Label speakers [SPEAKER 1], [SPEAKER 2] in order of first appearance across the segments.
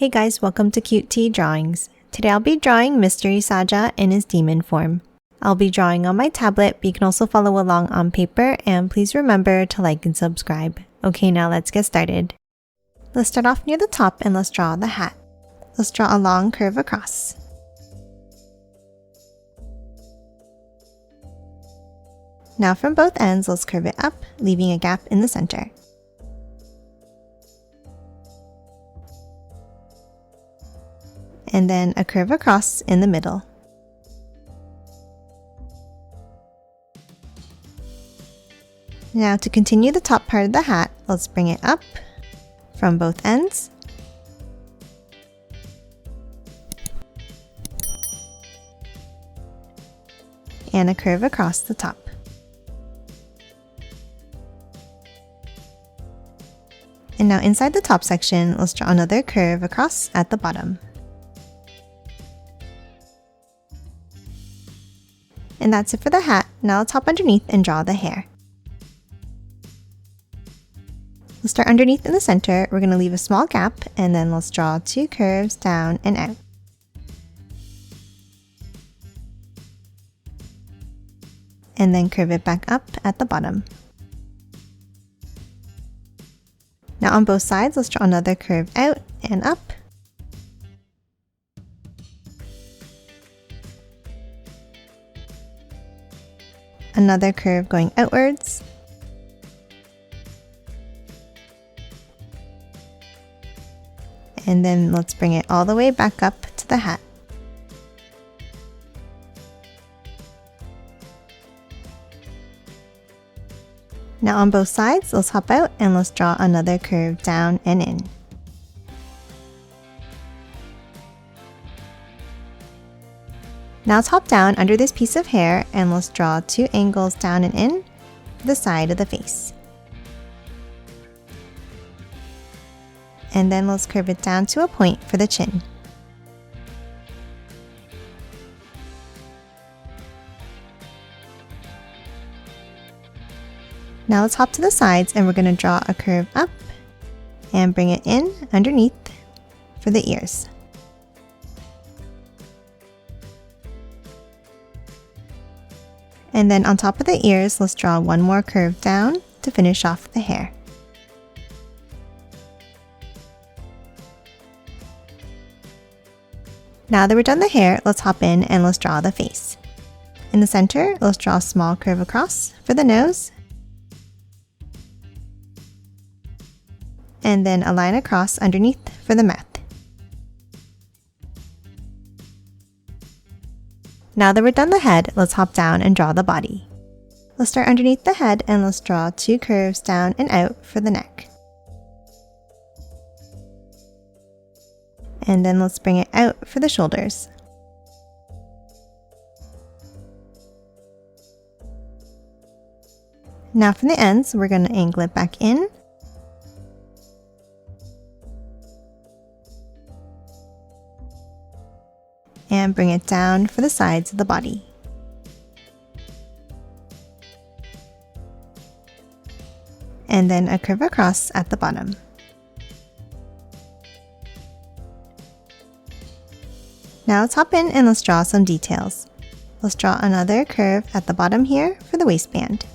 [SPEAKER 1] Hey guys, welcome to Cute Tea Drawings. Today I'll be drawing Mystery Saja in his demon form. I'll be drawing on my tablet, but you can also follow along on paper, and please remember to like and subscribe. Okay, now let's get started. Let's start off near the top and let's draw the hat. Let's draw a long curve across. Now from both ends, let's curve it up, leaving a gap in the center. And then a curve across in the middle. Now to continue the top part of the hat, let's bring it up from both ends. And a curve across the top. And now inside the top section, let's draw another curve across at the bottom. And that's it for the hat. Now let's hop underneath and draw the hair. Let's start underneath in the center. We're going to leave a small gap and then let's draw two curves down and out. And then curve it back up at the bottom. Now on both sides, let's draw another curve out and up. Another curve going outwards. And then let's bring it all the way back up to the hat. Now on both sides, let's hop out and let's draw another curve down and in. Now let's hop down under this piece of hair and let's draw two angles down and in for the side of the face. And then let's curve it down to a point for the chin. Now let's hop to the sides and we're going to draw a curve up and bring it in underneath for the ears. And then on top of the ears, let's draw one more curve down to finish off the hair. Now that we're done the hair, let's hop in and let's draw the face. In the center, let's draw a small curve across for the nose. And then a line across underneath for the mouth. Now that we're done the head, let's hop down and draw the body. Let's start underneath the head and let's draw two curves down and out for the neck. And then let's bring it out for the shoulders. Now from the ends, we're going to angle it back in. And bring it down for the sides of the body. And then a curve across at the bottom. Now let's hop in and let's draw some details. Let's draw another curve at the bottom here for the waistband.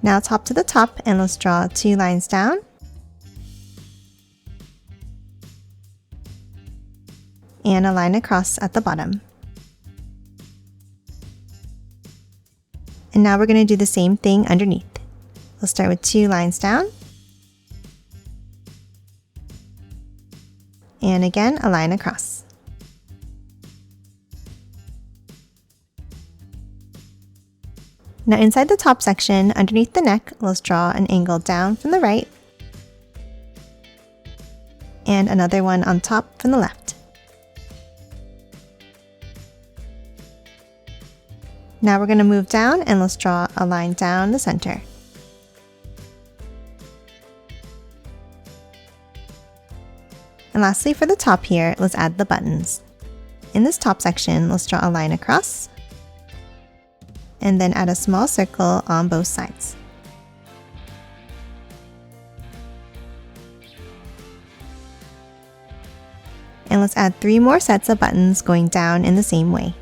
[SPEAKER 1] Now let's hop to the top and let's draw two lines down. And a line across at the bottom. And now we're going to do the same thing underneath. Let's start with two lines down. And again, a line across. Now inside the top section, underneath the neck, let's draw an angle down from the right. And another one on top from the left. Now we're going to move down and let's draw a line down the center. And lastly, for the top here, let's add the buttons. In this top section, let's draw a line across and then add a small circle on both sides. And let's add 3 more sets of buttons going down in the same way.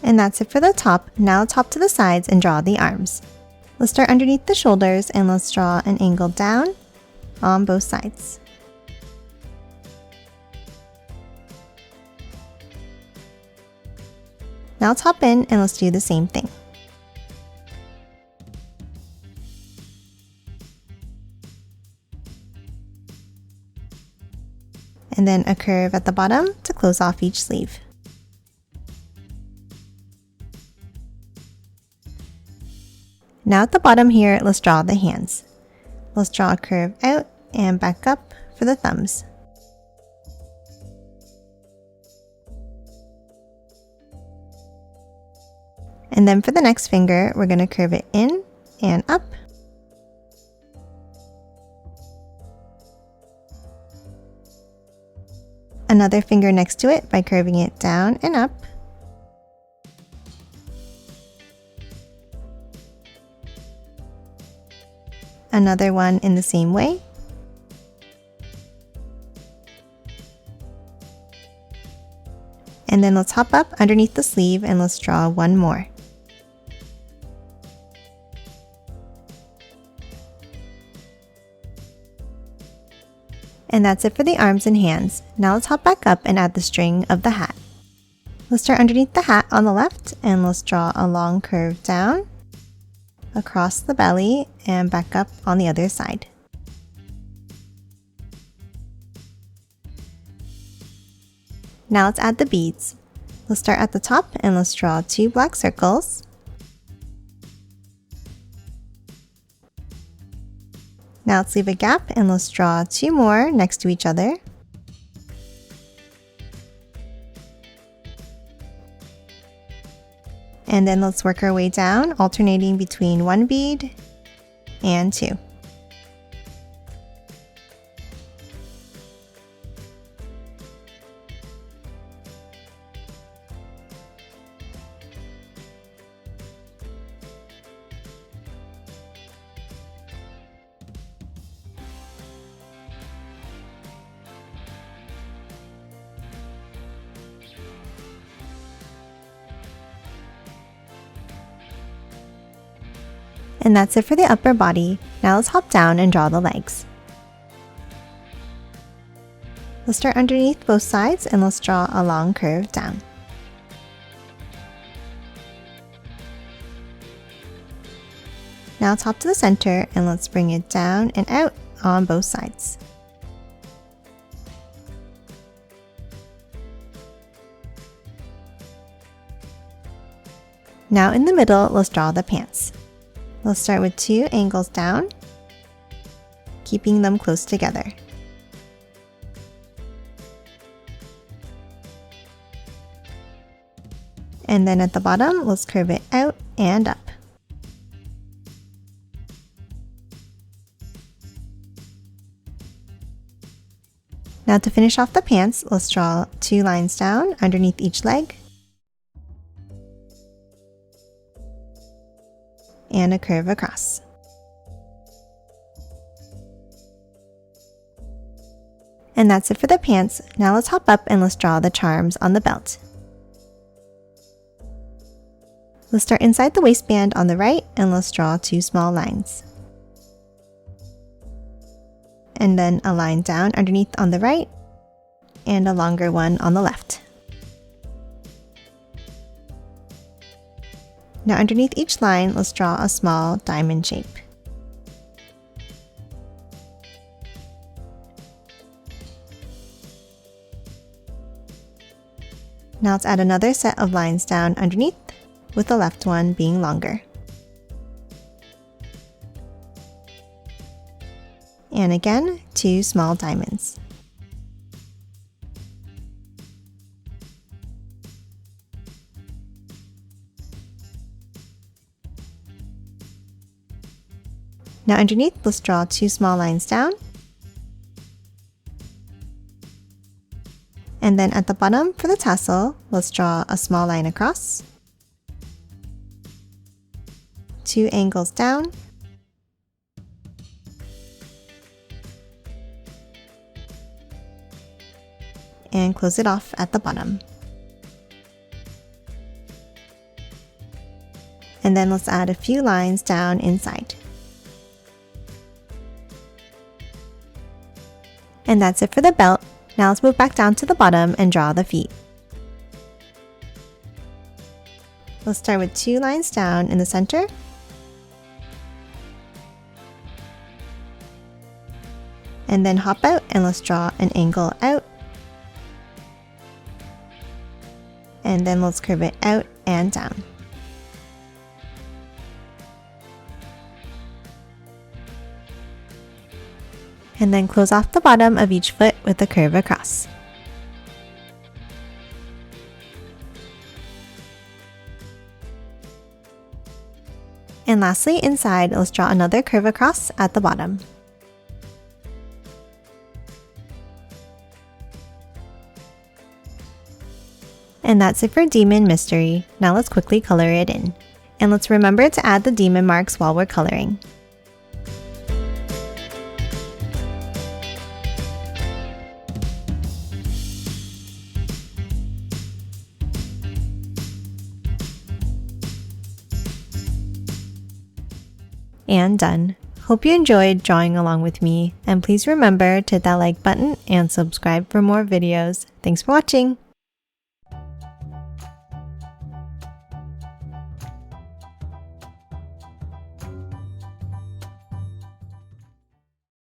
[SPEAKER 1] And that's it for the top. Now let's hop to the sides and draw the arms. Let's start underneath the shoulders and let's draw an angle down on both sides. Now let's hop in and let's do the same thing. And then a curve at the bottom to close off each sleeve. Now at the bottom here, let's draw the hands. Let's draw a curve out and back up for the thumbs. And then for the next finger, we're going to curve it in and up. Another finger next to it by curving it down and up. Another one in the same way. And then let's hop up underneath the sleeve and let's draw one more. And that's it for the arms and hands. Now let's hop back up and add the string of the hat. Let's start underneath the hat on the left and let's draw a long curve down across the belly and back up on the other side. Now let's add the beads. Let's start at the top and let's draw 2 black circles. Now let's leave a gap and let's draw 2 more next to each other. And then let's work our way down, alternating between 1 bead and 2. And that's it for the upper body. Now let's hop down and draw the legs. Let's start underneath both sides and let's draw a long curve down. Now let's hop to the center and let's bring it down and out on both sides. Now in the middle, let's draw the pants. Let's start with 2 angles down, keeping them close together. And then at the bottom, let's curve it out and up. Now to finish off the pants, let's draw 2 lines down underneath each leg. And a curve across. And that's it for the pants. Now let's hop up and let's draw the charms on the belt. Let's start inside the waistband on the right and let's draw 2 small lines. And then a line down underneath on the right and a longer one on the left. Now underneath each line, let's draw a small diamond shape. Now let's add another set of lines down underneath, with the left one being longer. And again, 2 small diamonds. Now underneath, let's draw 2 small lines down. And then at the bottom for the tassel, let's draw a small line across. 2 angles down. And close it off at the bottom. And then let's add a few lines down inside. And that's it for the belt. Now let's move back down to the bottom and draw the feet. Let's start with 2 lines down in the center. And then hop out and let's draw an angle out. And then let's curve it out and down. And then close off the bottom of each foot with a curve across. And lastly, inside, let's draw another curve across at the bottom. And that's it for Demon Mystery. Now let's quickly color it in. And let's remember to add the demon marks while we're coloring. And done. Hope you enjoyed drawing along with me, and please remember to hit that like button and subscribe for more videos. Thanks for watching!